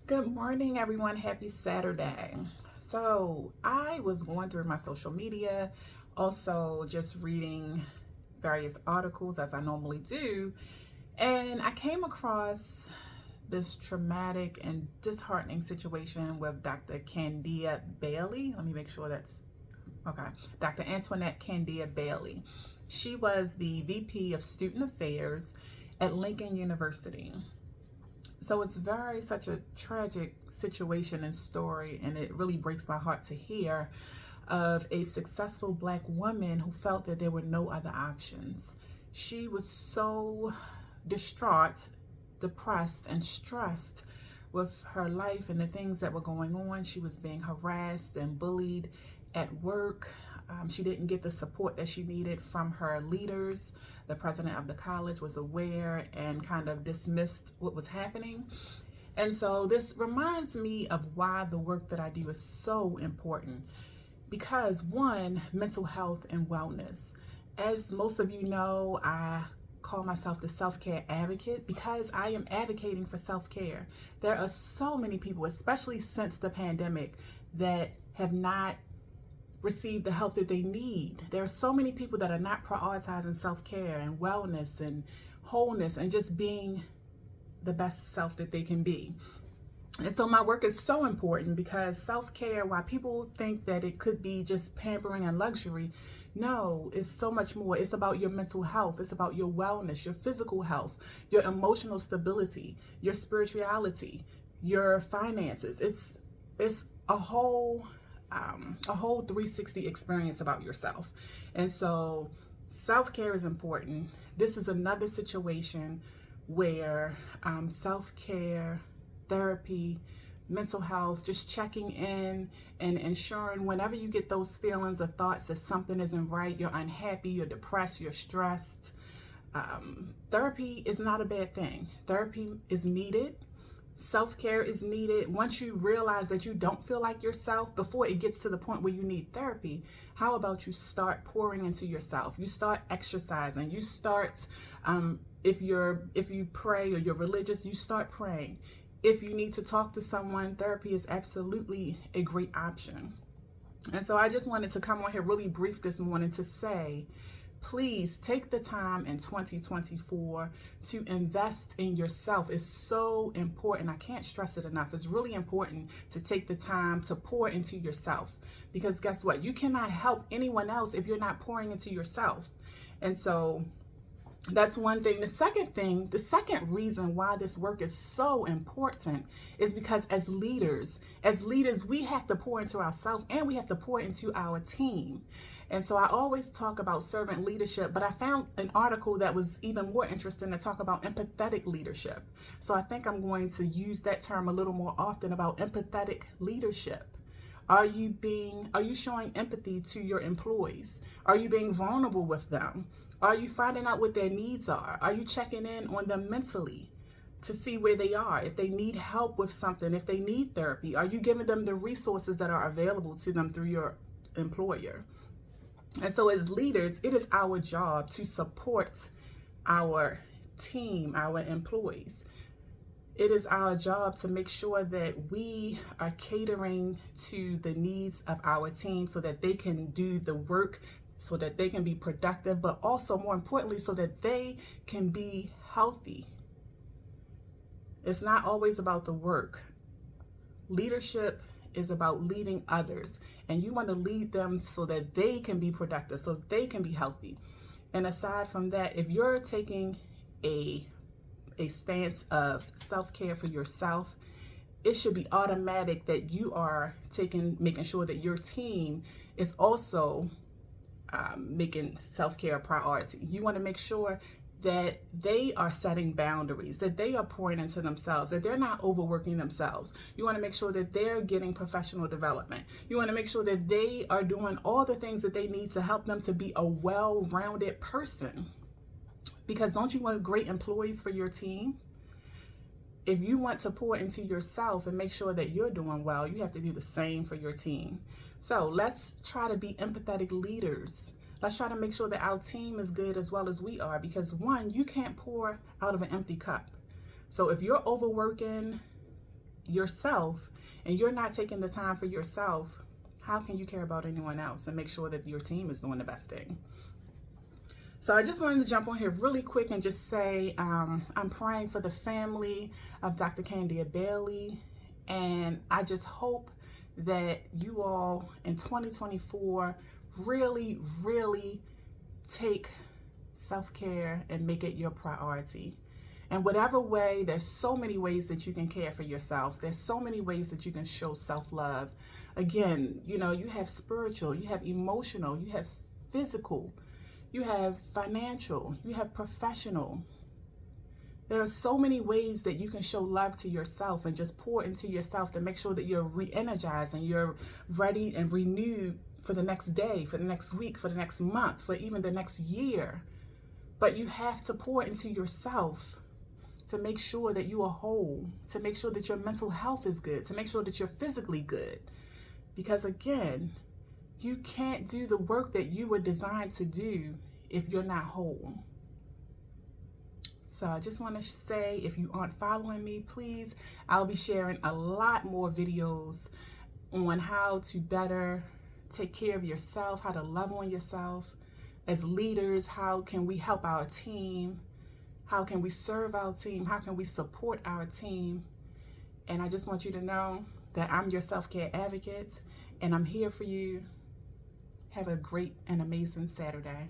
Good morning, everyone. Happy Saturday. So, I was going through my social media, also just reading various articles as I normally do, and I came across this traumatic and disheartening situation with Dr. Candia-Bailey. Let me make sure that's okay. Dr. Antoinette Candia-Bailey. She was the VP of Student Affairs at Lincoln University. So it's very such a tragic situation and story, and it really breaks my heart to hear of a successful Black woman who felt that there were no other options. She was so distraught, depressed, and stressed with her life and the things that were going on. She was being harassed and bullied at work. She didn't get the support that she needed from her leaders. The president of the college was aware and kind of dismissed what was happening. And so this reminds me of why the work that I do is so important. Because one, mental health and wellness. As most of you know, I call myself the self-care advocate because I am advocating for self-care. There are so many people, especially since the pandemic, that have not receive the help that they need. There are so many people that are not prioritizing self-care and wellness and wholeness and just being the best self that they can be. And so my work is so important because self-care, while people think that it could be just pampering and luxury, no, it's so much more. It's about your mental health. It's about your wellness, your physical health, your emotional stability, your spirituality, your finances. It's a whole 360 experience about yourself. And so self-care is important. This is another situation where self-care, therapy, mental health, just checking in and ensuring whenever you get those feelings or thoughts that something isn't right, you're unhappy, you're depressed, you're stressed, therapy is not a bad thing. Therapy is needed. Self-care is needed. Once you realize that you don't feel like yourself, before it gets to the point where you need therapy, how about you start pouring into yourself? You start exercising. You start, if you pray or you're religious, you start praying. If you need to talk to someone, therapy is absolutely a great option. And so I just wanted to come on here really brief this morning to say, please take the time in 2024 to invest in yourself. It's so important. I can't stress it enough. It's really important to take the time to pour into yourself, because guess what? You cannot help anyone else if you're not pouring into yourself. And so that's one thing. The second reason why this work is so important is because as leaders, we have to pour into ourselves and we have to pour into our team. And so I always talk about servant leadership, but I found an article that was even more interesting to talk about empathetic leadership. So I think I'm going to use that term a little more often about empathetic leadership. Are you showing empathy to your employees? Are you being vulnerable with them? Are you finding out what their needs are? Are you checking in on them mentally to see where they are? If they need help with something, if they need therapy, are you giving them the resources that are available to them through your employer? And so as leaders, it is our job to support our team, our employees. It is our job to make sure that we are catering to the needs of our team so that they can do the work, so that they can be productive, but also more importantly, so that they can be healthy. It's not always about the work. Leadership is about leading others, and you want to lead them so that they can be productive, so they can be healthy. And aside from that, if you're taking a stance of self-care for yourself, it should be automatic that you are making sure that your team is also making self-care a priority. You want to make sure that they are setting boundaries, that they are pouring into themselves, that they're not overworking themselves. You want to make sure that they're getting professional development. You want to make sure that they are doing all the things that they need to help them to be a well-rounded person. Because don't you want great employees for your team? If you want to pour into yourself and make sure that you're doing well, you have to do the same for your team. So let's try to be empathetic leaders. Let's try to make sure that our team is good as well as we are, because one, you can't pour out of an empty cup. So if you're overworking yourself and you're not taking the time for yourself, how can you care about anyone else and make sure that your team is doing the best thing? So I just wanted to jump on here really quick and just say I'm praying for the family of Dr. Candia-Bailey, and I just hope that you all in 2024 really, really take self-care and make it your priority. In whatever way, there's so many ways that you can care for yourself. There's so many ways that you can show self-love. Again, you know, you have spiritual, you have emotional, you have physical, you have financial, you have professional. There are so many ways that you can show love to yourself and just pour into yourself to make sure that you're re-energized and you're ready and renewed for the next day, for the next week, for the next month, for even the next year. But you have to pour into yourself to make sure that you are whole, to make sure that your mental health is good, to make sure that you're physically good. Because again, you can't do the work that you were designed to do if you're not whole. So I just want to say, if you aren't following me, please, I'll be sharing a lot more videos on how to better take care of yourself, how to love on yourself. As leaders, how can we help our team? How can we serve our team? How can we support our team? And I just want you to know that I'm your self-care advocate and I'm here for you. Have a great and amazing Saturday.